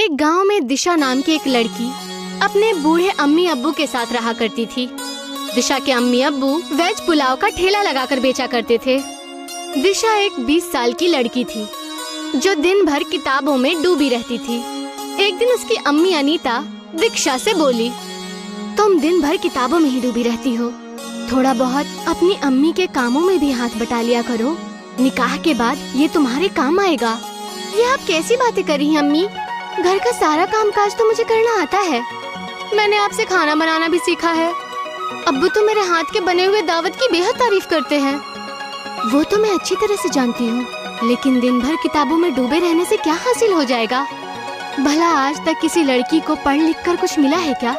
एक गांव में दिशा नाम की एक लड़की अपने बूढ़े अम्मी अब्बू के साथ रहा करती थी। दिशा के अम्मी अब्बू वेज पुलाव का ठेला लगाकर बेचा करते थे। दिशा एक 20 साल की लड़की थी जो दिन भर किताबों में डूबी रहती थी। एक दिन उसकी अम्मी अनीता दीक्षा से बोली, तुम दिन भर किताबों में ही डूबी रहती हो, थोड़ा बहुत अपनी अम्मी के कामों में भी हाथ बटा लिया करो, निकाह के बाद ये तुम्हारे काम आएगा। ये आप कैसी बातें कर रही हैं अम्मी? घर का सारा कामकाज तो मुझे करना आता है। मैंने आपसे खाना बनाना भी सीखा है। अब्बू तो मेरे हाथ के बने हुए दावत की बेहद तारीफ करते हैं। वो तो मैं अच्छी तरह से जानती हूँ, लेकिन दिन भर किताबों में डूबे रहने से क्या हासिल हो जाएगा? भला आज तक किसी लड़की को पढ़ लिख कर कुछ मिला है क्या?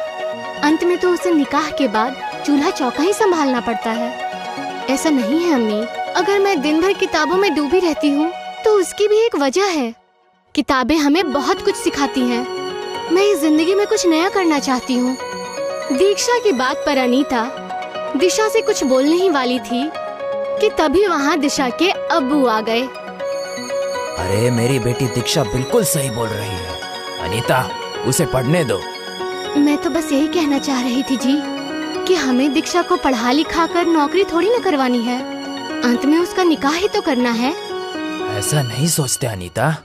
अंत में तो उसे निकाह के बाद चूल्हा चौका ही संभालना पड़ता है। ऐसा नहीं है अम्मी, अगर मैं दिन भर किताबों में डूबी रहती हूँ तो उसकी भी एक वजह है। किताबें हमें बहुत कुछ सिखाती हैं। मैं इस जिंदगी में कुछ नया करना चाहती हूँ। दीक्षा की बात पर अनीता दिशा से कुछ बोलने ही वाली थी कि तभी वहाँ दिशा के अब्बू आ गए। अरे मेरी बेटी दीक्षा बिल्कुल सही बोल रही है। अनीता, उसे पढ़ने दो। मैं तो बस यही कहना चाह रही थी जी कि हमें दीक्षा को पढ़ा लिखा कर नौकरी थोड़ी न करवानी है, अंत में उसका निकाह ही तो करना है। ऐसा नहीं सोचते अनीता।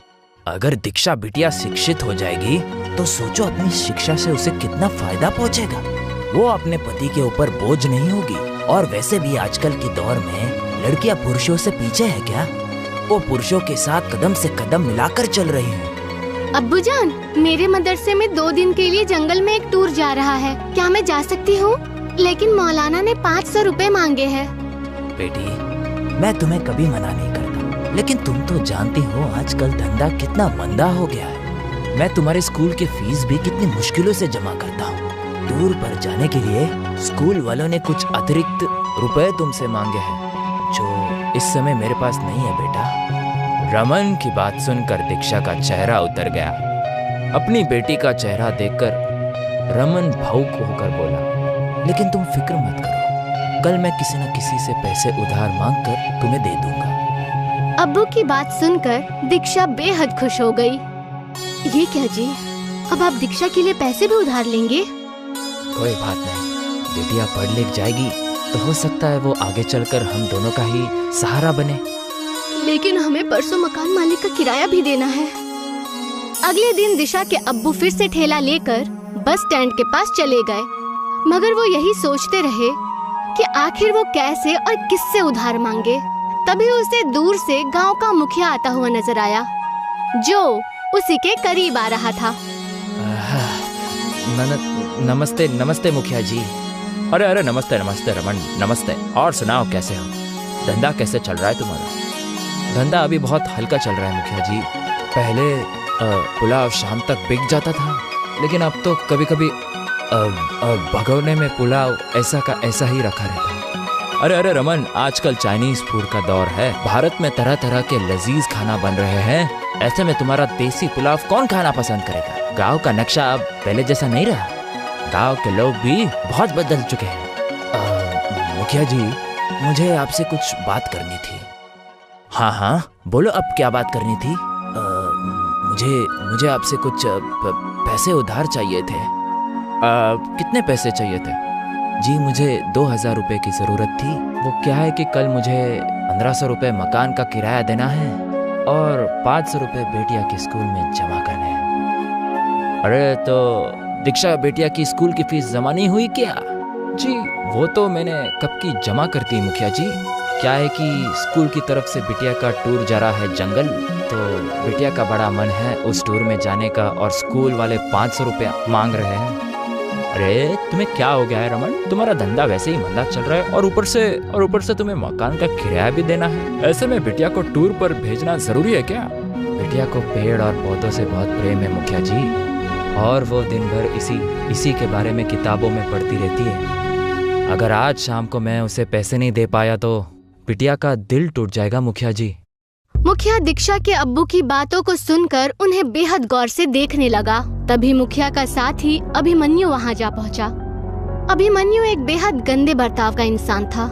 अगर दीक्षा बिटिया शिक्षित हो जाएगी तो सोचो अपनी शिक्षा से उसे कितना फायदा पहुंचेगा। वो अपने पति के ऊपर बोझ नहीं होगी। और वैसे भी आजकल के दौर में लड़कियां पुरुषों से पीछे है क्या? वो पुरुषों के साथ कदम से कदम मिलाकर चल रही है। अब्बू जान, मेरे मदरसे में 2 दिन के लिए जंगल में एक टूर जा रहा है, क्या मैं जा सकती हूँ? लेकिन मौलाना ने 500 रुपए मांगे हैं। बेटी, मैं तुम्हें कभी मना नहीं करता, लेकिन तुम तो जानती हो आजकल धंधा कितना मंदा हो गया है। मैं तुम्हारे स्कूल की फीस भी कितनी मुश्किलों से जमा करता हूँ। टूर पर जाने के लिए स्कूल वालों ने कुछ अतिरिक्त रुपए तुमसे मांगे हैं, जो इस समय मेरे पास नहीं है बेटा। रमन की बात सुनकर दीक्षा का चेहरा उतर गया। अपनी बेटी का चेहरा देखकर रमन भावुक होकर बोला, लेकिन तुम फिक्र मत करो, कल मैं किसी न किसी से पैसे उधार मांगकर तुम्हें दे दूंगा। अब्बू की बात सुनकर दीक्षा बेहद खुश हो गई। ये क्या जी, अब आप दीक्षा के लिए पैसे भी उधार लेंगे? कोई बात नहीं, बेटिया पढ़ लिख जाएगी तो हो सकता है वो आगे चलकर हम दोनों का ही सहारा बने। लेकिन हमें परसों मकान मालिक का किराया भी देना है। अगले दिन दिशा के अब्बू फिर से ठेला लेकर बस स्टैंड के पास चले गए, मगर वो यही सोचते रहे कि आखिर वो कैसे और किससे उधार मांगे। तभी उसे दूर से गांव का मुखिया आता हुआ नजर आया, जो उसी के करीब आ रहा था। नमस्ते नमस्ते मुखिया जी। अरे नमस्ते नमस्ते रमन, नमस्ते। और सुनाओ, कैसे हो? धंधा कैसे चल रहा है तुम्हारा? धंधा अभी बहुत हल्का चल रहा है मुखिया जी। पहले पुलाव शाम तक बिक जाता था, लेकिन अब तो कभी कभी भगोने में पुलाव ऐसा का ऐसा ही रखा रहता है। अरे रमन, आजकल चाइनीज फूड का दौर है। भारत में तरह तरह के लजीज खाना बन रहे हैं। ऐसे में तुम्हारा देसी पुलाव कौन खाना पसंद करेगा? गांव का नक्शा अब पहले जैसा नहीं रहा। गांव के लोग भी बहुत बदल चुके हैं। मुखिया जी, मुझे आपसे कुछ बात करनी थी। हाँ, बोलो, अब क्या बात करनी थी? मुझे आपसे कुछ पैसे उधार चाहिए थे। कितने पैसे चाहिए थे? जी, मुझे 2000 रुपए की जरूरत थी। वो क्या है कि कल मुझे 1500 रुपए मकान का किराया देना है और 500 रुपए बेटिया के स्कूल में जमा करने हैं। अरे तो दीक्षा बेटिया की स्कूल की फीस जमा नहीं हुई क्या? जी, वो तो मैंने कब की जमा कर दी मुखिया जी। क्या है कि स्कूल की तरफ से बिटिया का टूर जा रहा है जंगल, तो बिटिया का बड़ा मन है उस टूर में जाने का, और स्कूल वाले 500 रुपया मांग रहे हैं। अरे तुम्हें क्या हो गया है रमन? तुम्हारा धंधा वैसे ही मंदा चल रहा है और ऊपर से तुम्हें मकान का किराया भी देना है। ऐसे में बिटिया को टूर पर भेजना जरूरी है क्या? बिटिया को पेड़ और पौधों से बहुत प्रेम है मुखिया जी, और वो दिन भर इसी के बारे में किताबों में पढ़ती रहती है। अगर आज शाम को मैं उसे पैसे नहीं दे पाया तो बिटिया का दिल टूट जाएगा मुखिया जी। मुखिया दीक्षा के अब्बू की बातों को सुनकर उन्हें बेहद गौर से देखने लगा। तभी मुखिया का साथी अभिमन्यु वहाँ जा पहुँचा। अभिमन्यु एक बेहद गंदे बर्ताव का इंसान था,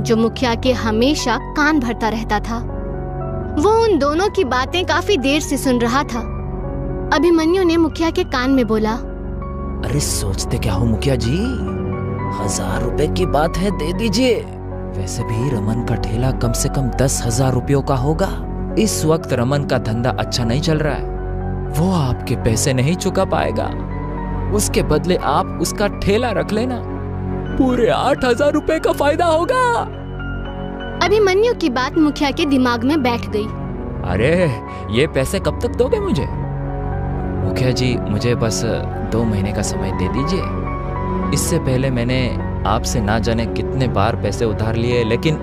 जो मुखिया के हमेशा कान भरता रहता था। वो उन दोनों की बातें काफी देर से सुन रहा था। अभिमन्यु ने मुखिया के कान में बोला। अरे सोचते क्या हो मुखिया जी, 1000 रुपए की बात है, दे दीजिए। वैसे भी रमन का ठेला कम से कम 10,000 रुपयों का होगा। इस वक्त रमन का धंधा अच्छा नहीं चल रहा है, वो आपके पैसे नहीं चुका पाएगा। उसके बदले आप उसका ठेला रख लेना, पूरे 8,000 रुपए का फायदा होगा। अभिमन्यु की बात मुखिया के दिमाग में बैठ गई। अरे ये पैसे कब तक दोगे मुझे? मुखिया जी मुझे बस 2 महीने का समय दे दीजिए। इससे पहले मैंने आपसे ना जाने कितने बार पैसे उधार लिए, लेकिन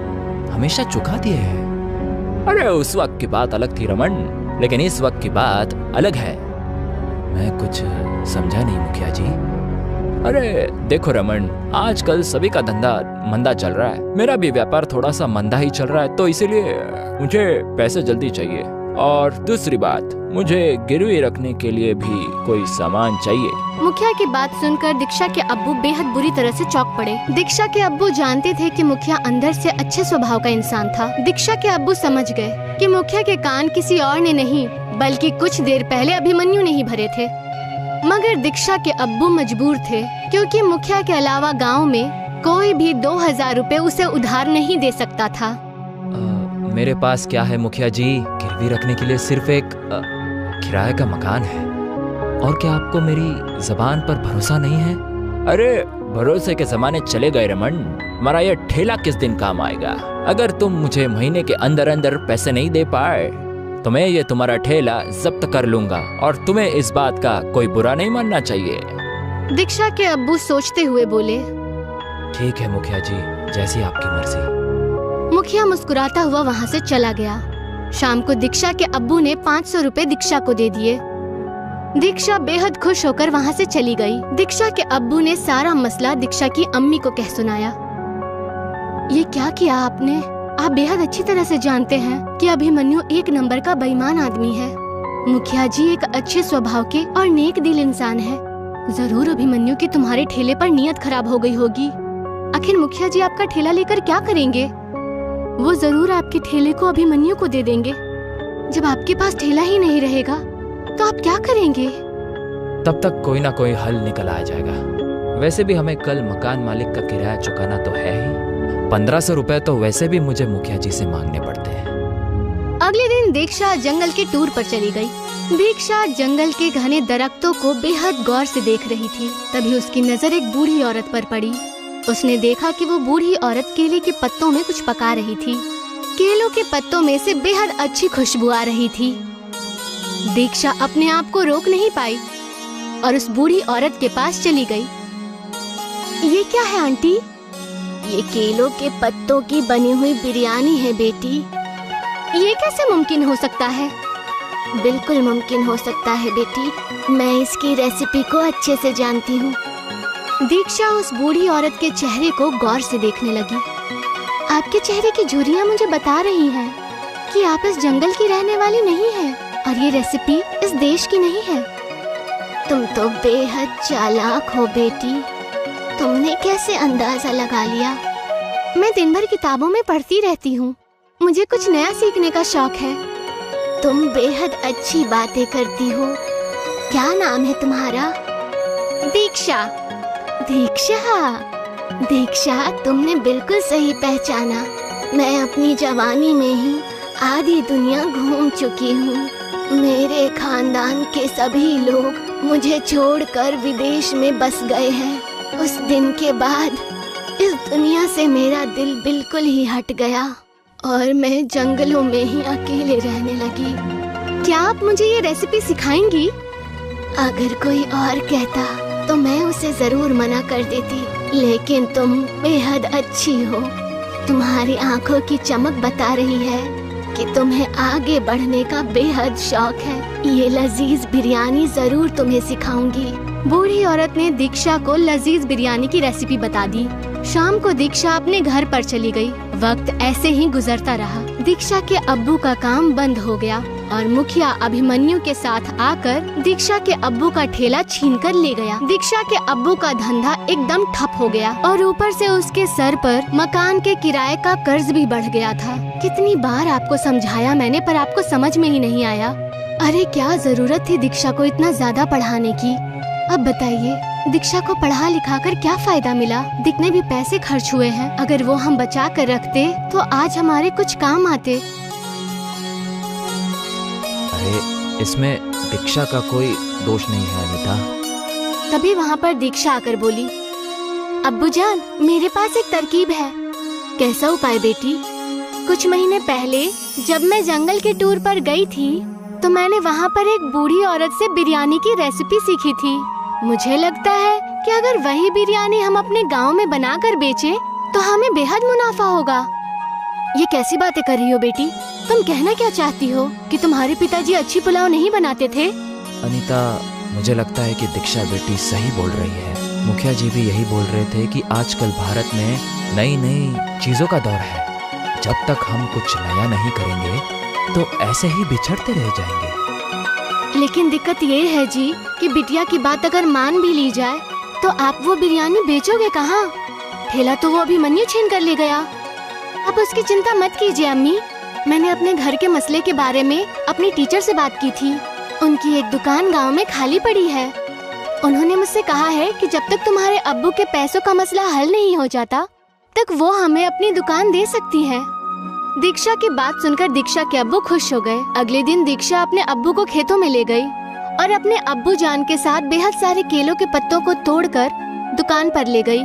हमेशा चुका दिए हैं। अरे उस वक्त की बात अलग थी रमन, लेकिन इस वक्त की बात अलग है। मैं कुछ समझा नहीं मुखिया जी। अरे देखो रमन, आजकल सभी का धंधा मंदा चल रहा है, मेरा भी व्यापार थोड़ा सा मंदा ही चल रहा है, तो इसीलिए मुझे पैसे जल्दी चाहिए। और दूसरी बात, मुझे गिरवी रखने के लिए भी कोई सामान चाहिए। मुखिया की बात सुनकर दीक्षा के अब्बू बेहद बुरी तरह से चौंक पड़े। दीक्षा के अब्बू जानते थे कि मुखिया अंदर से अच्छे स्वभाव का इंसान था। दीक्षा के अब्बू समझ गए कि मुखिया के कान किसी और ने नहीं, बल्कि कुछ देर पहले अभिमन्यु ने ही भरे थे। मगर दीक्षा के अब्बू मजबूर थे, क्योंकि मुखिया के अलावा गांव में कोई भी 2,000 रुपए उसे उधार नहीं दे सकता था। मेरे पास क्या है मुखिया जी, गिरवी रखने के लिए सिर्फ एक किराए का मकान है। और क्या आपको मेरी जबान पर भरोसा नहीं है? अरे भरोसे के जमाने चले गए रमन, हमारा ये ठेला किस दिन काम आएगा? अगर तुम मुझे महीने के अंदर अंदर पैसे नहीं दे पाए तो मैं ये तुम्हारा ठेला जब्त कर लूंगा, और तुम्हें इस बात का कोई बुरा नहीं मानना चाहिए। दीक्षा के अब्बू सोचते हुए बोले, ठीक है मुखिया जी, जैसी आपकी मर्जी। मुखिया मुस्कुराता हुआ वहाँ से चला गया। शाम को दीक्षा के अब्बू ने 500 रुपए दीक्षा को दे दिए। दीक्षा बेहद खुश होकर वहाँ से चली गई। दीक्षा के अब्बू ने सारा मसला दीक्षा की अम्मी को कह सुनाया। ये क्या किया आपने? आप बेहद अच्छी तरह से जानते हैं कि अभिमन्यु एक नंबर का बेईमान आदमी है। मुखिया जी एक अच्छे स्वभाव के और नेक दिल इंसान है। जरूर अभिमन्यु की तुम्हारे ठेले पर नीयत खराब हो गई होगी। आखिर मुखिया जी आपका ठेला लेकर क्या करेंगे? वो जरूर आपके ठेले को अभिमन्यु को दे देंगे। जब आपके पास ठेला ही नहीं रहेगा तो आप क्या करेंगे? तब तक कोई ना कोई हल निकल आ जाएगा। वैसे भी हमें कल मकान मालिक का किराया चुकाना तो है ही। 1500 रुपए तो वैसे भी मुझे मुखिया जी से मांगने पड़ते हैं। अगले दिन दीक्षा जंगल के टूर पर चली गई। दीक्षा जंगल के घने दरख्तों को बेहद गौर से देख रही थी। तभी उसकी नजर एक बूढ़ी औरत पर पड़ी। उसने देखा कि वो बूढ़ी औरत केले के पत्तों में कुछ पका रही थी। केलों के पत्तों में से बेहद अच्छी खुशबू आ रही थी। दीक्षा अपने आप को रोक नहीं पाई और उस बूढ़ी औरत के पास चली गई। ये क्या है आंटी? ये केलों के पत्तों की बनी हुई बिरयानी है बेटी। ये कैसे मुमकिन हो सकता है? बिल्कुल मुमकिन हो सकता है बेटी, मैं इसकी रेसिपी को अच्छे से जानती हूँ। दीक्षा उस बूढ़ी औरत के चेहरे को गौर से देखने लगी। आपके चेहरे की झुर्रियाँ मुझे बता रही हैं कि आप इस जंगल की रहने वाली नहीं हैं और ये रेसिपी इस देश की नहीं है। तुम तो बेहद चालाक हो बेटी, तुमने कैसे अंदाजा लगा लिया? मैं दिन भर किताबों में पढ़ती रहती हूँ, मुझे कुछ नया सीखने का शौक है। तुम बेहद अच्छी बातें करती हो। क्या नाम है तुम्हारा? दीक्षा। दीक्षा, दीक्षा तुमने बिल्कुल सही पहचाना। मैं अपनी जवानी में ही आधी दुनिया घूम चुकी हूँ। मेरे खानदान के सभी लोग मुझे छोड़कर विदेश में बस गए हैं। उस दिन के बाद इस दुनिया से मेरा दिल बिल्कुल ही हट गया और मैं जंगलों में ही अकेले रहने लगी। क्या आप मुझे ये रेसिपी सिखाएंगी? अगर कोई और कहता तो मैं उसे जरूर मना कर देती, लेकिन तुम बेहद अच्छी हो। तुम्हारी आंखों की चमक बता रही है कि तुम्हें आगे बढ़ने का बेहद शौक है। ये लजीज बिरयानी जरूर तुम्हें सिखाऊंगी। बूढ़ी औरत ने दीक्षा को लजीज बिरयानी की रेसिपी बता दी। शाम को दीक्षा अपने घर पर चली गई। वक्त ऐसे ही गुजरता रहा। दीक्षा के अब्बू का काम बंद हो गया और मुखिया अभिमन्यु के साथ आकर दीक्षा के अब्बू का ठेला छीनकर ले गया। दीक्षा के अब्बू का धंधा एकदम ठप हो गया और ऊपर से उसके सर पर मकान के किराए का कर्ज भी बढ़ गया था। कितनी बार आपको समझाया मैंने, पर आपको समझ में ही नहीं आया। अरे क्या जरूरत थी दीक्षा को इतना ज्यादा पढ़ाने की। अब बताइए, दीक्षा को पढ़ा लिखा कर क्या फायदा मिला? कितने भी पैसे खर्च हुए हैं, अगर वो हम बचा कर रखते तो आज हमारे कुछ काम आते। अरे इसमें दीक्षा का कोई दोष नहीं है अनीता। तभी वहाँ पर दीक्षा आकर बोली, अब्बू जान, मेरे पास एक तरकीब है। कैसा उपाय बेटी? कुछ महीने पहले जब मैं जंगल के टूर पर गई थी तो मैंने वहाँ पर एक बूढ़ी औरत से बिरयानी की रेसिपी सीखी थी। मुझे लगता है कि अगर वही बिरयानी हम अपने गांव में बनाकर बेचें तो हमें बेहद मुनाफा होगा। ये कैसी बातें कर रही हो बेटी? तुम कहना क्या चाहती हो कि तुम्हारे पिताजी अच्छी पुलाव नहीं बनाते थे? अनीता, मुझे लगता है कि दीक्षा बेटी सही बोल रही है। मुखिया जी भी यही बोल रहे थे कि आजकल भारत में नई नई चीजों का दौर है। जब तक हम कुछ नया नहीं करेंगे तो ऐसे ही बिछड़ते रह जाएंगे। लेकिन दिक्कत ये है जी कि बिटिया की बात अगर मान भी ली जाए तो आप वो बिरयानी बेचोगे कहाँ? ठेला तो वो अभिमन्यु छीन कर ले गया। अब उसकी चिंता मत कीजिए अम्मी। मैंने अपने घर के मसले के बारे में अपनी टीचर से बात की थी। उनकी एक दुकान गांव में खाली पड़ी है। उन्होंने मुझसे कहा है कि जब तक तुम्हारे अब्बू के पैसों का मसला हल नहीं हो जाता तक वो हमें अपनी दुकान दे सकती है। दीक्षा की बात सुनकर दीक्षा के अब्बू खुश हो गए। अगले दिन दीक्षा अपने अब्बू को खेतों में ले गई और अपने अब्बू जान के साथ बेहद सारे केलों के पत्तों को तोड़कर दुकान पर ले गई।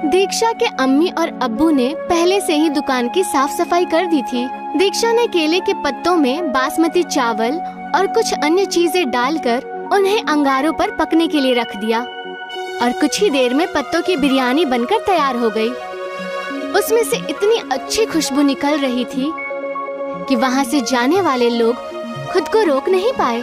दीक्षा के अम्मी और अब्बू ने पहले से ही दुकान की साफ सफाई कर दी थी। दीक्षा ने केले के पत्तों में बासमती चावल और कुछ अन्य चीजें डालकर उन्हें अंगारों पर पकने के लिए रख दिया और कुछ ही देर में पत्तों की बिरयानी बनकर तैयार हो गई। उसमें से इतनी अच्छी खुशबू निकल रही थी कि वहाँ से जाने वाले लोग खुद को रोक नहीं पाए।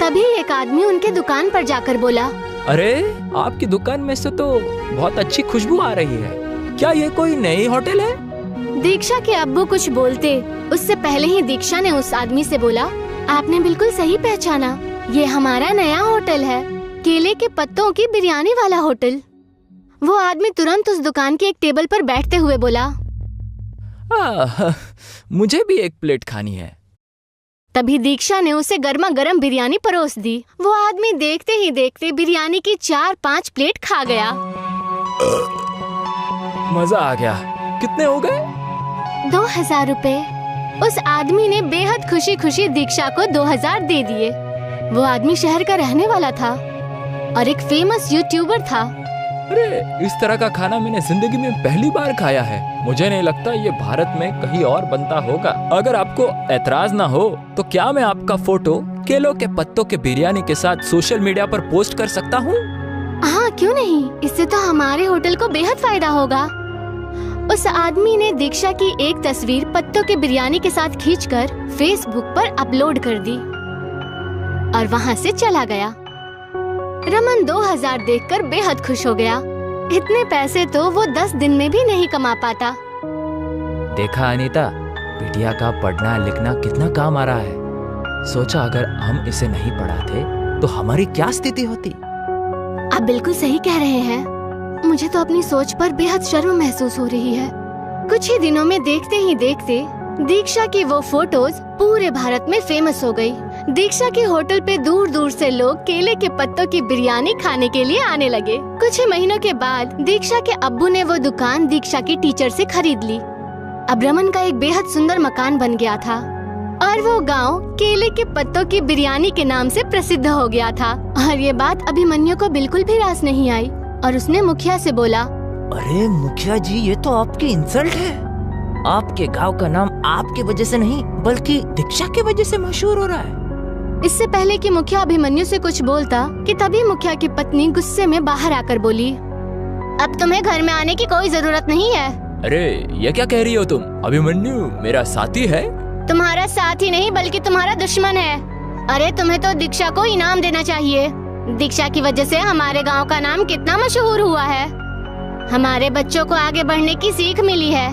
तभी एक आदमी उनके दुकान पर जाकर बोला, अरे आपकी दुकान में से तो बहुत अच्छी खुशबू आ रही है। क्या ये कोई नई होटल है? दीक्षा के अब्बू कुछ बोलते उससे पहले ही दीक्षा ने उस आदमी से बोला, आपने बिल्कुल सही पहचाना, ये हमारा नया होटल है, केले के पत्तों की बिरयानी वाला होटल। वो आदमी तुरंत उस दुकान के एक टेबल पर बैठते हुए बोला, मुझे भी एक प्लेट खानी है। तभी दीक्षा ने उसे गर्मा गर्म बिरयानी परोस दी। वो आदमी देखते ही देखते बिरयानी की 4-5 प्लेट खा गया। मजा आ गया। कितने हो गए? 2000 रुपए। उस आदमी ने बेहद खुशी खुशी दीक्षा को 2000 दे दिए। वो आदमी शहर का रहने वाला था और एक फेमस यूट्यूबर था। अरे इस तरह का खाना मैंने जिंदगी में पहली बार खाया है। मुझे नहीं लगता ये भारत में कहीं और बनता होगा। अगर आपको एतराज ना हो तो क्या मैं आपका फोटो केलों के पत्तों के बिरयानी के साथ सोशल मीडिया पर पोस्ट कर सकता हूँ? हाँ, क्यों नहीं। इससे तो हमारे होटल को बेहद फायदा होगा। उस आदमी ने दीक्षा की एक तस्वीर पत्तों के बिरयानी के साथ खींचकर फेसबुक पर अपलोड कर दी और वहाँ से चला गया। रमन 2000 देखकर बेहद खुश हो गया। इतने पैसे तो वो 10 दिन में भी नहीं कमा पाता। देखा अनीता, बिटिया का पढ़ना लिखना कितना काम आ रहा है। सोचा अगर हम इसे नहीं पढ़ाते तो हमारी क्या स्थिति होती। आप बिल्कुल सही कह रहे हैं। मुझे तो अपनी सोच पर बेहद शर्म महसूस हो रही है। कुछ ही दिनों में देखते ही देखते दीक्षा की वो फोटोज पूरे भारत में फेमस हो गई। दीक्षा के होटल पे दूर दूर से लोग केले के पत्तों की बिरयानी खाने के लिए आने लगे। कुछ ही महीनों के बाद दीक्षा के अब्बू ने वो दुकान दीक्षा की टीचर से खरीद ली। अब रमन का एक बेहद सुंदर मकान बन गया था और वो गांव केले के पत्तों की बिरयानी के नाम से प्रसिद्ध हो गया था। और ये बात अभिमन्यु को बिल्कुल भी रास नहीं आई और उसने मुखिया से बोला, अरे मुखिया जी, ये तो आपकी इंसल्ट है। आपके गांव का नाम आपकी वजह से नहीं बल्कि दीक्षा की वजह से मशहूर हो रहा है। इससे पहले कि मुखिया अभिमन्यु से कुछ बोलता कि तभी मुखिया की पत्नी गुस्से में बाहर आकर बोली, अब तुम्हें घर में आने की कोई जरूरत नहीं है। अरे ये क्या कह रही हो तुम? अभिमन्यु मेरा साथी है। तुम्हारा साथी नहीं बल्कि तुम्हारा दुश्मन है। अरे तुम्हें तो दीक्षा को इनाम देना चाहिए। दीक्षा की वजह से हमारे गांव का नाम कितना मशहूर हुआ है। हमारे बच्चों को आगे बढ़ने की सीख मिली है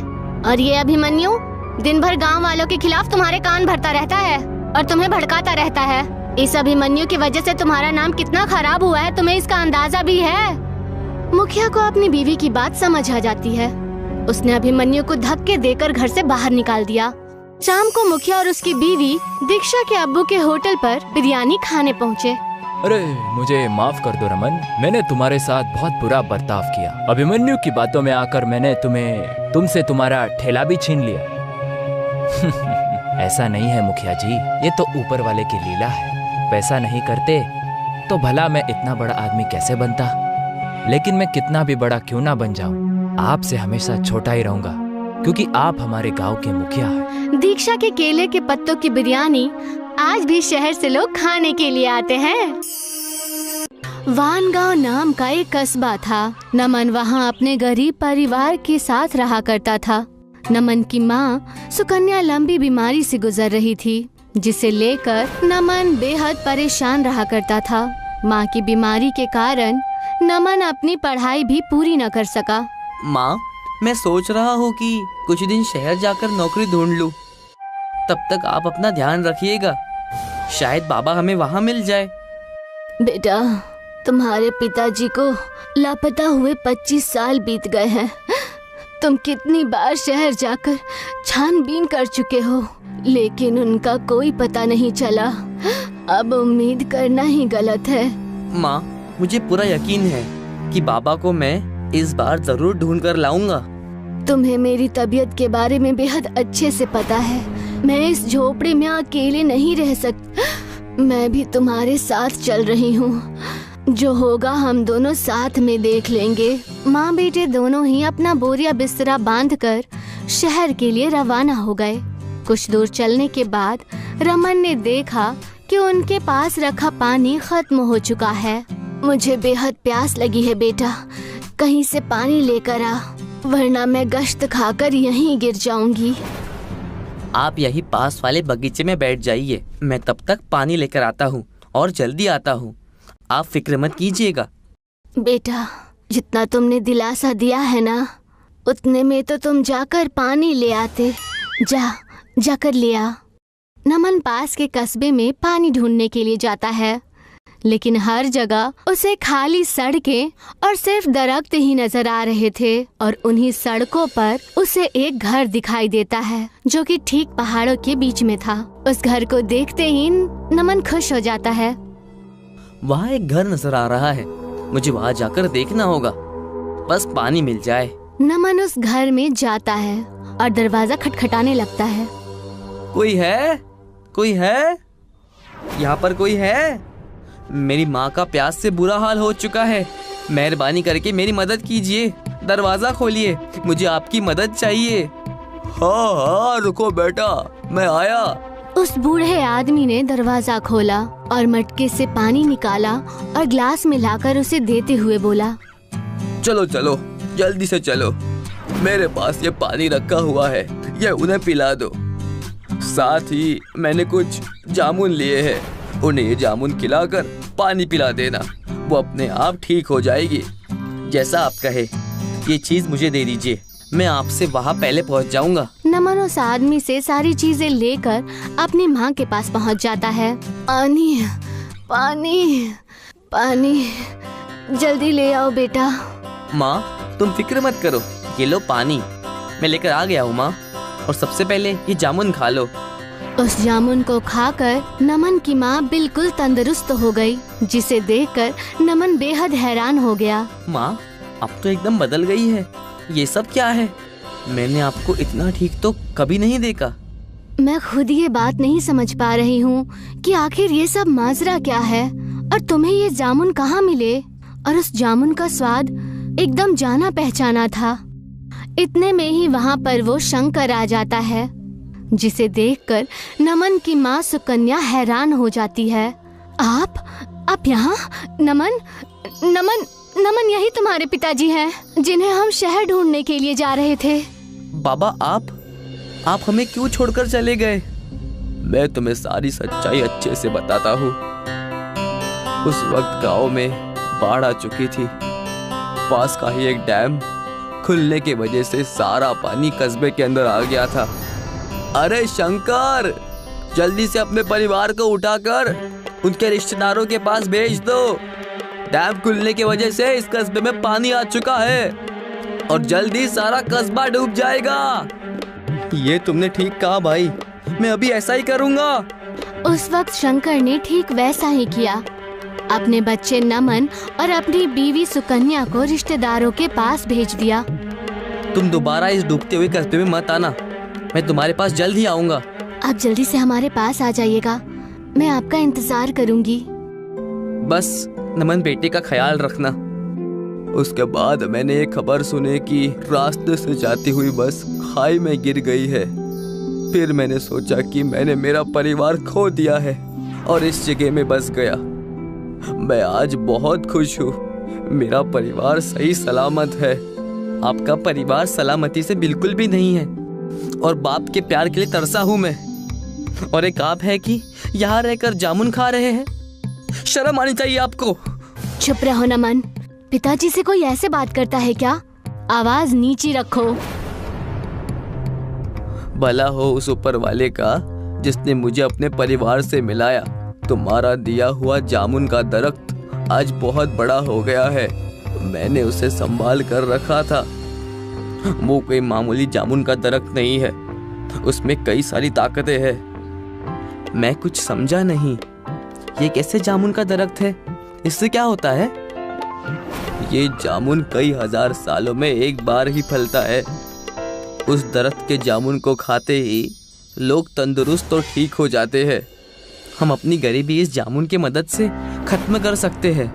और ये अभिमन्यु दिन भर गांव वालों के खिलाफ तुम्हारे कान भरता रहता है और तुम्हें भड़काता रहता है। इस अभिमन्यु की वजह से तुम्हारा नाम कितना खराब हुआ है, तुम्हें इसका अंदाजा भी है। मुखिया को अपनी बीवी की बात समझ आ जाती है। उसने अभिमन्यु को धक्के देकर घर से बाहर निकाल दिया। शाम को मुखिया और उसकी बीवी दीक्षा के अब्बू के होटल पर बिरयानी खाने पहुँचे। अरे मुझे माफ कर दो रमन, मैंने तुम्हारे साथ बहुत बुरा बर्ताव किया। अभिमन्यु की बातों में आकर मैंने तुमसे तुम्हारा ठेला भी छीन लिया। ऐसा नहीं है मुखिया जी, ये तो ऊपर वाले की लीला है। पैसा नहीं करते तो भला मैं इतना बड़ा आदमी कैसे बनता। लेकिन मैं कितना भी बड़ा क्यों ना बन जाऊं, आपसे हमेशा छोटा ही रहूंगा, क्योंकि आप हमारे गांव के मुखिया हैं। दीक्षा के केले के पत्तों की बिरयानी आज भी शहर से लोग खाने के लिए आते हैं। वानगांव नाम का एक कस्बा था। नमन वहाँ अपने गरीब परिवार के साथ रहा करता था। नमन की माँ सुकन्या लंबी बीमारी से गुजर रही थी, जिसे लेकर नमन बेहद परेशान रहा करता था। माँ की बीमारी के कारण नमन अपनी पढ़ाई भी पूरी न कर सका। माँ, मैं सोच रहा हूँ कि कुछ दिन शहर जाकर नौकरी ढूंढ लूँ। तब तक आप अपना ध्यान रखिएगा, शायद बाबा हमें वहाँ मिल जाए। बेटा, तुम्हारे पिताजी को लापता हुए 25 साल बीत गए हैं। तुम कितनी बार शहर जाकर छानबीन कर चुके हो, लेकिन उनका कोई पता नहीं चला। अब उम्मीद करना ही गलत है। माँ, मुझे पूरा यकीन है कि बाबा को मैं इस बार जरूर ढूंढ कर लाऊंगा। तुम्हें मेरी तबीयत के बारे में बेहद अच्छे से पता है। मैं इस झोपड़ी में अकेले नहीं रह सकती। मैं भी तुम्हारे साथ चल रही हूँ। जो होगा हम दोनों साथ में देख लेंगे। माँ बेटे दोनों ही अपना बोरिया बिस्तरा बांधकर शहर के लिए रवाना हो गए। कुछ दूर चलने के बाद रमन ने देखा कि उनके पास रखा पानी खत्म हो चुका है। मुझे बेहद प्यास लगी है बेटा, कहीं से पानी लेकर आ, वरना मैं गश्त खाकर यहीं गिर जाऊंगी। आप यही पास वाले बगीचे में बैठ जाइए, मैं तब तक पानी लेकर आता हूँ और जल्दी आता हूँ। आप फिक्र मत कीजिएगा। बेटा, जितना तुमने दिलासा दिया है ना, उतने में तो तुम जाकर पानी ले आते। जाकर ले आ। नमन पास के कस्बे में पानी ढूंढने के लिए जाता है, लेकिन हर जगह उसे खाली सड़कें और सिर्फ दरख्त ही नजर आ रहे थे। और उन्हीं सड़कों पर उसे एक घर दिखाई देता है, जो कि ठीक पहाड़ों के बीच में था। उस घर को देखते ही नमन खुश हो जाता है। वहाँ एक घर नजर आ रहा है, मुझे वहाँ जाकर देखना होगा, बस पानी मिल जाए। नमन उस घर में जाता है और दरवाजा खटखटाने लगता है। कोई है? कोई है? यहाँ पर कोई है? मेरी माँ का प्यास से बुरा हाल हो चुका है। मेहरबानी करके मेरी मदद कीजिए, दरवाजा खोलिए, मुझे आपकी मदद चाहिए। हाँ हाँ, रुको बेटा, मैं आया। उस बूढ़े आदमी ने दरवाजा खोला और मटके से पानी निकाला और ग्लास में लाकर उसे देते हुए बोला, चलो चलो, जल्दी से चलो, मेरे पास ये पानी रखा हुआ है, ये उन्हें पिला दो। साथ ही मैंने कुछ जामुन लिए हैं, उन्हें ये जामुन खिलाकर पानी पिला देना, वो अपने आप ठीक हो जाएगी। जैसा आप कहे, ये चीज मुझे दे दीजिए, मैं आपसे वहाँ पहले पहुँच जाऊंगा। नमन उस आदमी से सारी चीजें लेकर अपनी माँ के पास पहुँच जाता है। पानी पानी पानी, जल्दी ले आओ बेटा। माँ, तुम फिक्र मत करो, ये लो पानी, मैं लेकर आ गया हूँ माँ। और सबसे पहले ये जामुन खा लो। उस जामुन को खाकर नमन की माँ बिल्कुल तंदुरुस्त हो गई, जिसे देखकर नमन बेहद हैरान हो गया। माँ, अब तो एकदम बदल गई है, ये सब क्या है? मैंने आपको इतना ठीक तो कभी नहीं देखा। मैं खुद ये बात नहीं समझ पा रही हूँ कि आखिर ये सब माजरा क्या है और तुम्हें ये जामुन कहाँ मिले। और उस जामुन का स्वाद एकदम जाना पहचाना था। इतने में ही वहाँ पर वो शंकर आ जाता है, जिसे देखकर नमन की माँ सुकन्या हैरान हो जाती है। आप यहाँ? नमन नमन नमन, यही तुम्हारे पिताजी हैं, जिन्हें हम शहर ढूंढने के लिए जा रहे थे। बाबा, आप हमें क्यों छोड़कर चले गए? मैं तुम्हें सारी सच्चाई अच्छे से बताता हूँ। उस वक्त गांव में बाढ़ आ चुकी थी। पास का ही एक डैम खुलने की वजह से सारा पानी कस्बे के अंदर आ गया था। अरे शंकर, जल्दी से अपने परिवार को उठाकर उनके रिश्तेदारों के पास भेज दो। डैम खुलने की वजह से इस कस्बे में पानी आ चुका है और जल्दी सारा कस्बा डूब जाएगा। ये तुमने ठीक कहा भाई, मैं अभी ऐसा ही करूँगा। उस वक्त शंकर ने ठीक वैसा ही किया। अपने बच्चे नमन और अपनी बीवी सुकन्या को रिश्तेदारों के पास भेज दिया। तुम दोबारा इस डूबते हुए कस्बे में मत आना, मैं तुम्हारे पास जल्द ही आऊँगा। आप जल्दी से हमारे पास आ जाइएगा, मैं आपका इंतजार करूंगी। बस नमन बेटे का ख्याल रखना। उसके बाद मैंने एक खबर सुनी कि रास्ते से जाती हुई बस खाई में गिर गई है। फिर मैंने सोचा कि मैंने मेरा परिवार खो दिया है और इस जगह में बस गया। मैं आज बहुत खुश हूँ, मेरा परिवार सही सलामत है। आपका परिवार सलामती से बिल्कुल भी नहीं है और बाप के प्यार के लिए तरसा हूँ मैं। और एक आप है कि यहाँ रहकर जामुन खा रहे हैं, शर्म आनी चाहिए आपको। चुप रहो नमन, पिताजी से कोई ऐसे बात करता है क्या? आवाज नीची रखो। भला हो उस ऊपर वाले का जिसने मुझे अपने परिवार से मिलाया। तुम्हारा दिया हुआ जामुन का दरख्त आज बहुत बड़ा हो गया है। मैंने उसे संभाल कर रखा था। वो कोई मामूली जामुन का दरख्त नहीं है, उसमें कई सारी ताकतें हैं। मैं कुछ समझा नहीं, ये कैसे जामुन का दरख्त है? इससे क्या होता है? ये जामुन कई हजार सालों में एक बार ही फलता है। उस दरख्त के जामुन को खाते ही लोग तंदुरुस्त और ठीक हो जाते हैं। हम अपनी गरीबी इस जामुन की मदद से खत्म कर सकते हैं।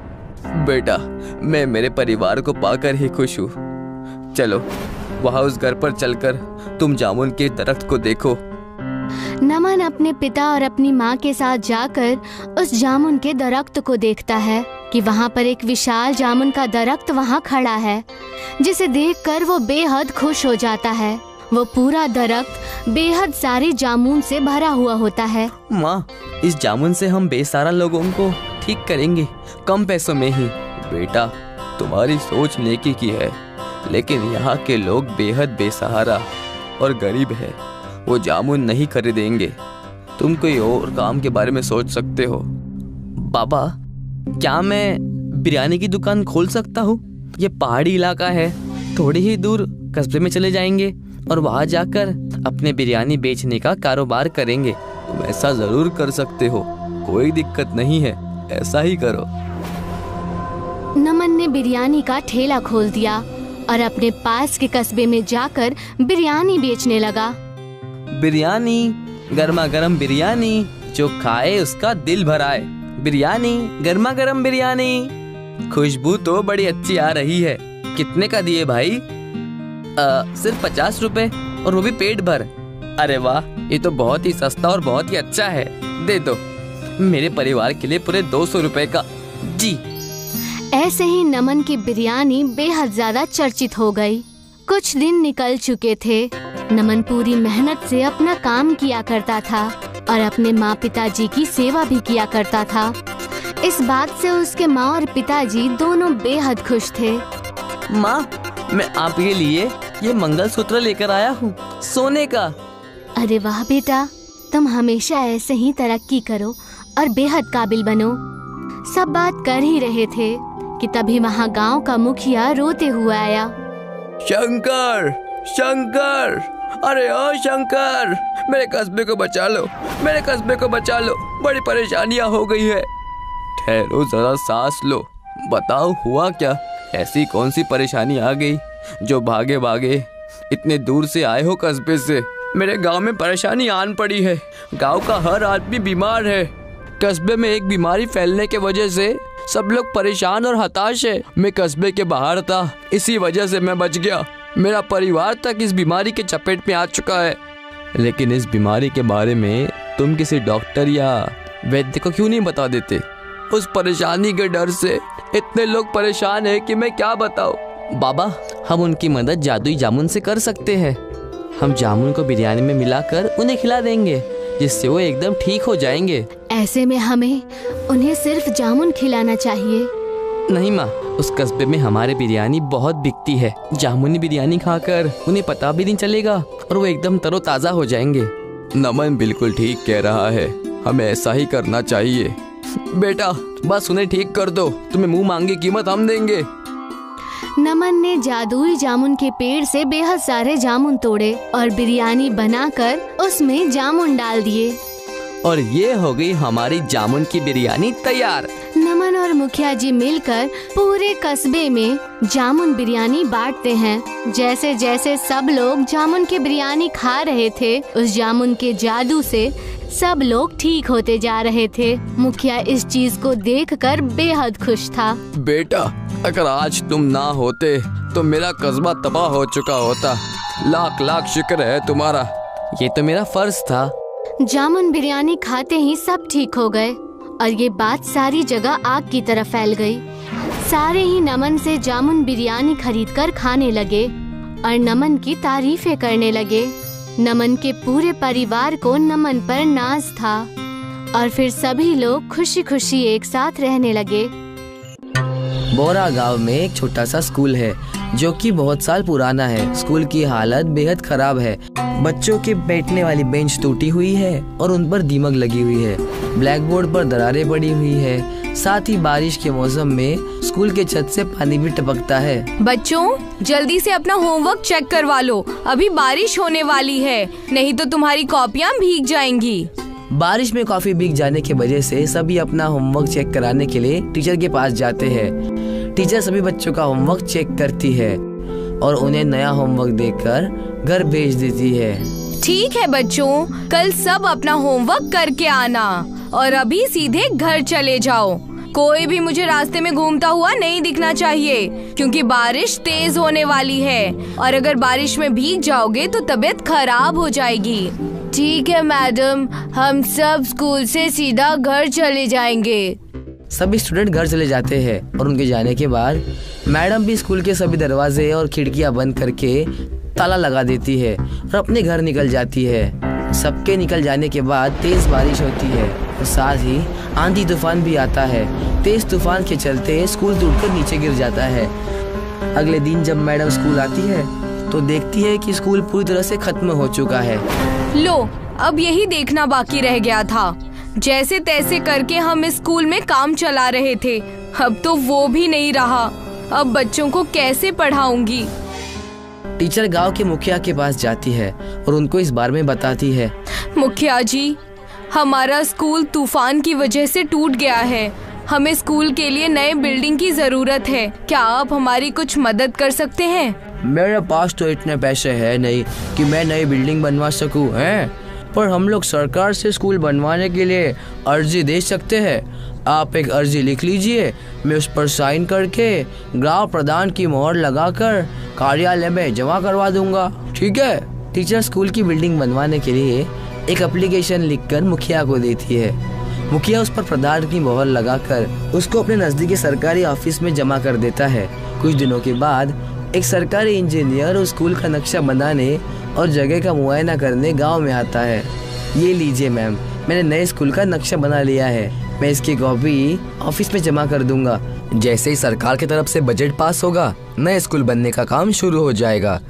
बेटा, मैं मेरे परिवार को पाकर ही खुश हूँ। चलो वहाँ उस घर पर चलकर तुम जामुन के दरख्त को देखो। नमन अपने पिता और अपनी माँ के साथ जाकर उस जामुन के दरख्त को देखता है कि वहाँ पर एक विशाल जामुन का दरख्त वहाँ खड़ा है, जिसे देखकर वो बेहद खुश हो जाता है। वो पूरा दरख्त बेहद सारे जामुन से भरा हुआ होता है। माँ, इस जामुन से हम बेसहारा लोगों को ठीक करेंगे, कम पैसों में ही। बेटा, तुम्हारी सोच नेकी की है, लेकिन यहाँ के लोग बेहद बेसहारा और गरीब है, वो जामुन नहीं खरीदेंगे। तुम कोई और काम के बारे में सोच सकते हो। बाबा, क्या मैं बिरयानी की दुकान खोल सकता हूँ? ये पहाड़ी इलाका है, थोड़ी ही दूर कस्बे में चले जाएंगे और वहाँ जाकर अपने बिरयानी बेचने का कारोबार करेंगे। तुम ऐसा जरूर कर सकते हो, कोई दिक्कत नहीं है, ऐसा ही करो। नमन ने बिरयानी का ठेला खोल दिया और अपने पास के कस्बे में जाकर बिरयानी बेचने लगा। बिरयानी, गर्मा गर्म बिरयानी, जो खाए उसका दिल भर आए। बिरयानी, गर्मा गर्म बिरयानी। खुशबू तो बड़ी अच्छी आ रही है। कितने का दिए भाई? सिर्फ 50 रुपए, और वो भी पेट भर। अरे वाह, ये तो बहुत ही सस्ता और बहुत ही अच्छा है। दे दो, मेरे परिवार के लिए पूरे 200 रुपए का। जी। ऐसे ही नमन की बिरयानी बेहद ज्यादा चर्चित हो गई। कुछ दिन निकल चुके थे। नमन पूरी मेहनत से अपना काम किया करता था और अपने माँ पिताजी की सेवा भी किया करता था। इस बात से उसके माँ और पिताजी दोनों बेहद खुश थे। माँ, मैं आपके लिए ये मंगलसूत्र लेकर आया हूँ, सोने का। अरे वाह बेटा, तुम हमेशा ऐसे ही तरक्की करो और बेहद काबिल बनो। सब बात कर ही रहे थे कि तभी वहाँ गांव का मुखिया रोते हुए आया। शंकर, शंकर, अरे ओ शंकर, मेरे कस्बे को बचा लो, मेरे कस्बे को बचा लो, बड़ी परेशानियां हो गई है। ठहरो जरा, सांस लो, बताओ हुआ क्या? ऐसी कौन सी परेशानी आ गई जो भागे भागे इतने दूर से आए हो कस्बे से? मेरे गांव में परेशानी आन पड़ी है। गांव का हर आदमी बीमार है। कस्बे में एक बीमारी फैलने के वजह से सब लोग परेशान और हताश है। मैं कस्बे के बाहर था, इसी वजह से मैं बच गया। मेरा परिवार तक इस बीमारी के चपेट में आ चुका है। लेकिन इस बीमारी के बारे में तुम किसी डॉक्टर या वैद्य को क्यों नहीं बता देते? उस परेशानी के डर से इतने लोग परेशान हैं कि मैं क्या बताऊं। बाबा, हम उनकी मदद जादुई जामुन से कर सकते हैं। हम जामुन को बिरयानी में मिलाकर उन्हें खिला देंगे, जिससे वो एकदम ठीक हो जाएंगे। ऐसे में हमें उन्हें सिर्फ जामुन खिलाना चाहिए। नहीं माँ, उस कस्बे में हमारे बिरयानी बहुत बिकती है। जामुनी बिरयानी खाकर उन्हें पता भी नहीं चलेगा और वो एकदम तरोताजा हो जाएंगे। नमन बिल्कुल ठीक कह रहा है, हमें ऐसा ही करना चाहिए। बेटा, बस उन्हें ठीक कर दो, तुम्हें मुंह मांगी कीमत हम देंगे। नमन ने जादुई जामुन के पेड़ से बेहद सारे जामुन तोड़े और बिरयानी बनाकर उसमें जामुन डाल दिए। और ये हो गई हमारी जामुन की बिरयानी तैयार। नमन और मुखिया जी मिलकर पूरे कस्बे में जामुन बिरयानी बांटते हैं। जैसे जैसे सब लोग जामुन की बिरयानी खा रहे थे, उस जामुन के जादू से सब लोग ठीक होते जा रहे थे। मुखिया इस चीज को देखकर बेहद खुश था। बेटा, अगर आज तुम ना होते तो मेरा कस्बा तबाह हो चुका होता। लाख लाख शुक्र है तुम्हारा, ये तो मेरा फर्ज था। जामुन बिरयानी खाते ही सब ठीक हो गए और ये बात सारी जगह आग की तरह फैल गई। सारे ही नमन से जामुन बिरयानी खरीदकर खाने लगे और नमन की तारीफें करने लगे। नमन के पूरे परिवार को नमन पर नाज था और फिर सभी लोग खुशी खुशी एक साथ रहने लगे। बोरा गांव में एक छोटा सा स्कूल है जो कि बहुत साल पुराना है। स्कूल की हालत बेहद खराब है। बच्चों के बैठने वाली बेंच टूटी हुई है और उन पर दीमक लगी हुई है। ब्लैक बोर्ड पर दरारें पड़ी हुई है। साथ ही बारिश के मौसम में स्कूल के छत से पानी भी टपकता है। बच्चों, जल्दी से अपना होमवर्क चेक करवा लो, अभी बारिश होने वाली है, नहीं तो तुम्हारी कॉपियाँ भीग जाएंगी। बारिश में काफी भीग जाने की वजह से सभी अपना होमवर्क चेक कराने के लिए टीचर के पास जाते हैं। टीचर सभी बच्चों का होमवर्क चेक करती है और उन्हें नया होमवर्क देकर घर भेज देती है। ठीक है बच्चों, कल सब अपना होमवर्क करके आना और अभी सीधे घर चले जाओ। कोई भी मुझे रास्ते में घूमता हुआ नहीं दिखना चाहिए, क्योंकि बारिश तेज होने वाली है और अगर बारिश में भीग जाओगे तो तबीयत खराब हो जाएगी। ठीक है मैडम, हम सब स्कूल से सीधा घर चले जाएंगे। सभी स्टूडेंट घर चले जाते हैं और उनके जाने के बाद मैडम भी स्कूल के सभी दरवाजे और खिड़कियां बंद करके ताला लगा देती है और अपने घर निकल जाती है। सबके निकल जाने के बाद तेज बारिश होती है और साथ ही आंधी तूफान भी आता है। तेज तूफान के चलते स्कूल टूटकर नीचे गिर जाता है। अगले दिन जब मैडम स्कूल आती है तो देखती है कि स्कूल पूरी तरह से खत्म हो चुका है। लो, अब यही देखना बाकी रह गया था। जैसे तैसे करके हम इस स्कूल में काम चला रहे थे, अब तो वो भी नहीं रहा। अब बच्चों को कैसे पढ़ाऊंगी? टीचर गांव के मुखिया के पास जाती है और उनको इस बारे में बताती है। मुखिया जी, हमारा स्कूल तूफान की वजह से टूट गया है। हमें स्कूल के लिए नए बिल्डिंग की जरूरत है। क्या आप हमारी कुछ मदद कर सकते हैं? मेरे पास तो इतने पैसे है नहीं कि मैं नई बिल्डिंग बनवा सकूं, हैं? पर हम लोग सरकार से स्कूल बनवाने के लिए अर्जी दे सकते हैं। आप एक अर्जी लिख लीजिए, मैं उस पर साइन करके गांव प्रधान की मोहर लगाकर कार्यालय में जमा करवा दूंगा। ठीक है? टीचर स्कूल की बिल्डिंग बनवाने के लिए एक एप्लीकेशन लिखकर मुखिया को देती है। मुखिया उस पर प्रधान की मोहर लगाकर उसको अपने नजदीकी सरकारी ऑफिस में जमा कर देता है। कुछ दिनों के बाद एक सरकारी इंजीनियर उस स्कूल का नक्शा बनाने और जगह का मुआयना करने गांव में आता है। ये लीजिए मैम, मैंने नए स्कूल का नक्शा बना लिया है। मैं इसकी कॉपी ऑफिस में जमा कर दूंगा। जैसे ही सरकार की तरफ से बजट पास होगा, नए स्कूल बनने का काम शुरू हो जाएगा।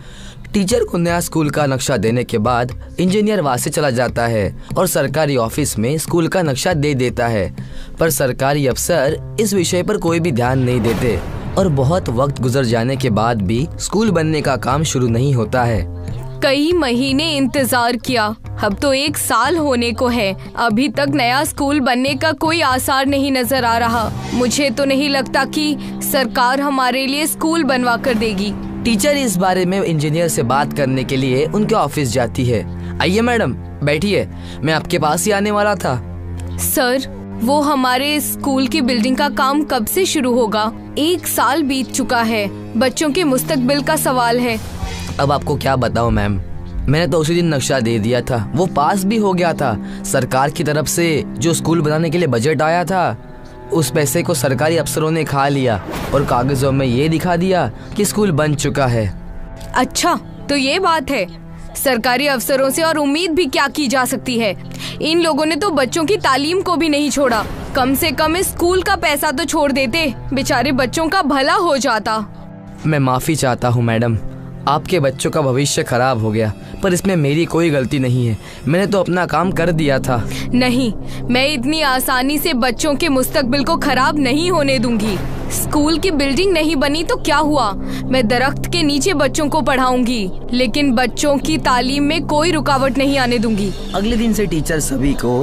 टीचर को नया स्कूल का नक्शा देने के बाद इंजीनियर वहाँ से चला जाता है और सरकारी ऑफिस में स्कूल का नक्शा दे देता है। पर सरकारी अफसर इस विषय पर कोई भी ध्यान नहीं देते और बहुत वक्त गुजर जाने के बाद भी स्कूल बनने का काम शुरू नहीं होता है। कई महीने इंतजार किया, अब तो 1 साल होने को है। अभी तक नया स्कूल बनने का कोई आसार नहीं नजर आ रहा। मुझे तो नहीं लगता कि सरकार हमारे लिए स्कूल बनवा कर देगी। टीचर इस बारे में इंजीनियर से बात करने के लिए उनके ऑफिस जाती है। आइए मैडम, बैठिए, मैं आपके पास ही आने वाला था। सर, वो हमारे स्कूल की बिल्डिंग का काम कब से शुरू होगा? 1 साल बीत चुका है। बच्चों के मुस्तकबिल का सवाल है। अब आपको क्या बताऊं मैम, मैंने तो उसी दिन नक्शा दे दिया था, वो पास भी हो गया था। सरकार की तरफ से जो स्कूल बनाने के लिए बजट आया था, उस पैसे को सरकारी अफसरों ने खा लिया और कागजों में ये दिखा दिया कि स्कूल बन चुका है। अच्छा, तो ये बात है। सरकारी अफसरों से और उम्मीद भी क्या की जा सकती है? इन लोगों ने तो बच्चों की तालीम को भी नहीं छोड़ा। कम से कम इस स्कूल का पैसा तो छोड़ देते, बेचारे बच्चों का भला हो जाता। मैं माफी चाहता हूँ मैडम, आपके बच्चों का भविष्य खराब हो गया, पर इसमें मेरी कोई गलती नहीं है। मैंने तो अपना काम कर दिया था। नहीं, मैं इतनी आसानी से बच्चों के मुस्तकबिल को खराब नहीं होने दूंगी। स्कूल की बिल्डिंग नहीं बनी तो क्या हुआ, मैं दरख्त के नीचे बच्चों को पढ़ाऊंगी, लेकिन बच्चों की तालीम में कोई रुकावट नहीं आने दूंगी। अगले दिन से टीचर सभी को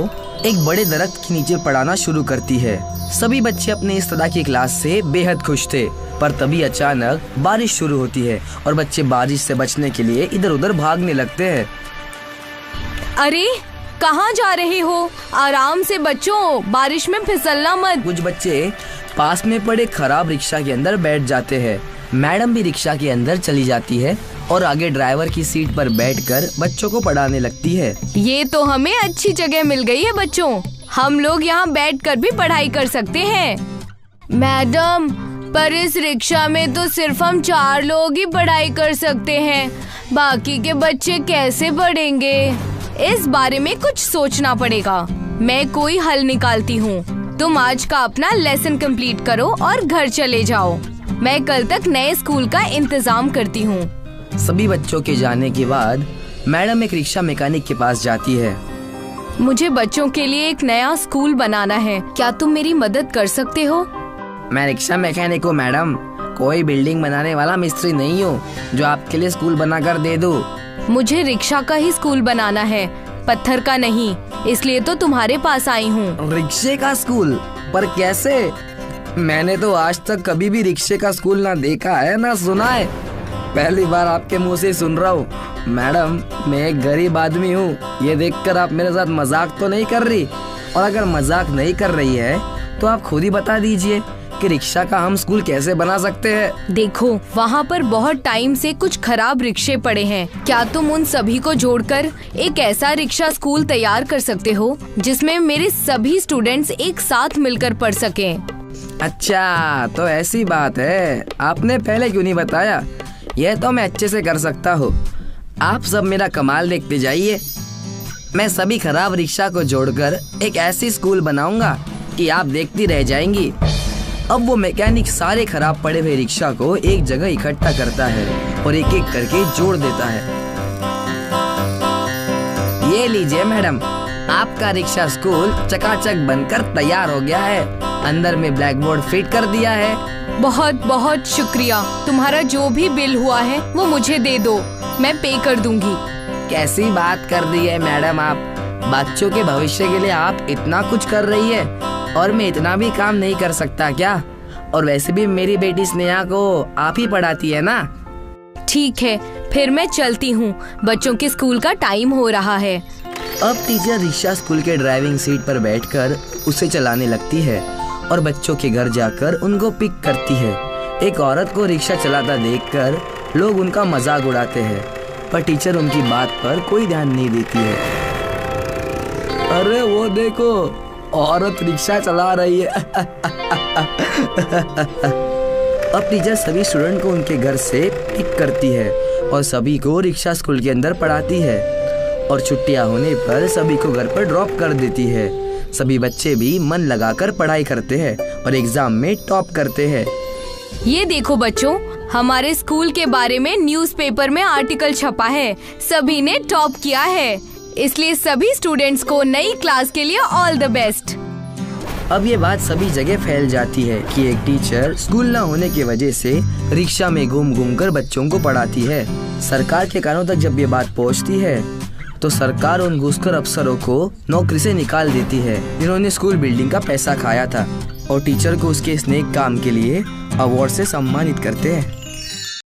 एक बड़े दरख्त के नीचे पढ़ाना शुरू करती है। सभी बच्चे अपने इस तरह की क्लास से बेहद खुश थे, पर तभी अचानक बारिश शुरू होती है और बच्चे बारिश से बचने के लिए इधर उधर भागने लगते हैं। अरे कहाँ जा रहे हो? आराम से बच्चों, बारिश में फिसलना मत। कुछ बच्चे पास में पड़े खराब रिक्शा के अंदर बैठ जाते हैं। मैडम भी रिक्शा के अंदर चली जाती है और आगे ड्राइवर की सीट पर बैठकर बच्चों को पढ़ाने लगती है। ये तो हमें अच्छी जगह मिल गई है बच्चों, हम लोग यहाँ बैठकर भी पढ़ाई कर सकते हैं। मैडम, पर इस रिक्शा में तो सिर्फ हम 4 लोग ही पढ़ाई कर सकते हैं, बाकी के बच्चे कैसे पढ़ेंगे? इस बारे में कुछ सोचना पड़ेगा। मैं कोई हल निकालती हूँ। तुम आज का अपना लेसन कंप्लीट करो और घर चले जाओ। मैं कल तक नए स्कूल का इंतजाम करती हूँ। सभी बच्चों के जाने के बाद मैडम एक रिक्शा मैकेनिक के पास जाती है। मुझे बच्चों के लिए एक नया स्कूल बनाना है, क्या तुम मेरी मदद कर सकते हो? मैं रिक्शा मैकेनिक हूँ मैडम, कोई बिल्डिंग बनाने वाला मिस्त्री नहीं हूँ जो आपके लिए स्कूल बनाकर दे दूँ। मुझे रिक्शा का ही स्कूल बनाना है, पत्थर का नहीं, इसलिए तो तुम्हारे पास आई हूँ। रिक्शे का स्कूल? पर कैसे? मैंने तो आज तक कभी भी रिक्शे का स्कूल ना देखा है ना सुना है, पहली बार आपके मुंह से सुन रहा हूँ। मैडम, मैं एक गरीब आदमी हूँ, ये देखकर आप मेरे साथ मजाक तो नहीं कर रही? और अगर मजाक नहीं कर रही है तो आप खुद ही बता दीजिए कि रिक्शा का हम स्कूल कैसे बना सकते हैं। देखो, वहाँ पर बहुत टाइम से कुछ खराब रिक्शे पड़े हैं, क्या तुम उन सभी को जोड़कर एक ऐसा रिक्शा स्कूल तैयार कर सकते हो जिसमें मेरे सभी स्टूडेंट्स एक साथ मिलकर पढ़ सकें? अच्छा, तो ऐसी बात है, आपने पहले क्यों नहीं बताया? यह तो मैं अच्छे से कर सकता हूँ। आप सब मेरा कमाल देखते जाइए। मैं सभी खराब रिक्शा को जोड़कर एक ऐसी स्कूल बनाऊंगा कि आप देखती रह जाएंगी। अब वो मैकेनिक सारे खराब पड़े हुए रिक्शा को एक जगह इकट्ठा करता है और एक एक करके जोड़ देता है। ये लीजिए मैडम, आपका रिक्शा स्कूल चकाचक बनकर तैयार हो गया है। अंदर में ब्लैक बोर्ड फिट कर दिया है। बहुत बहुत शुक्रिया। तुम्हारा जो भी बिल हुआ है वो मुझे दे दो, मैं पे कर दूंगी। कैसी बात कर दी है मैडम आप? बच्चों के भविष्य के लिए आप इतना कुछ कर रही है और मैं इतना भी काम नहीं कर सकता क्या? और वैसे भी मेरी बेटी स्नेहा को आप ही पढ़ाती है ना? ठीक है, फिर मैं चलती हूँ, बच्चों के स्कूल का टाइम हो रहा है। अब टीचर रिक्शा स्कूल के ड्राइविंग सीट पर बैठकर उसे चलाने लगती है और बच्चों के घर जाकर उनको पिक करती है। एक औरत को रिक्शा चलाता देखकर लोग उनका मजाक उड़ाते हैं, पर टीचर उनकी बात पर कोई ध्यान नहीं देती है। अरे वो देखो, औरत रिक्शा चला रही है। अब टीचर सभी स्टूडेंट को उनके घर से पिक करती है और सभी को रिक्शा स्कूल के अंदर पढ़ाती है और छुट्टियां होने पर सभी को घर पर ड्रॉप कर देती है। सभी बच्चे भी मन लगाकर पढ़ाई करते हैं और एग्जाम में टॉप करते हैं। ये देखो बच्चों, हमारे स्कूल के बारे में न्यूज़पेपर में आर्टिकल छपा है, सभी ने टॉप किया है, इसलिए सभी स्टूडेंट्स को नई क्लास के लिए ऑल द बेस्ट। अब ये बात सभी जगह फैल जाती है कि एक टीचर स्कूल न होने की वजह से रिक्शा में घूम घूम कर बच्चों को पढ़ाती है। सरकार के कानों तक जब ये बात पहुंचती है तो सरकार उन घुसखोर अफसरों को नौकरी से निकाल देती है जिन्होंने स्कूल बिल्डिंग का पैसा खाया था, और टीचर को उसके इस नेक काम के लिए अवार्ड से सम्मानित करते हैं।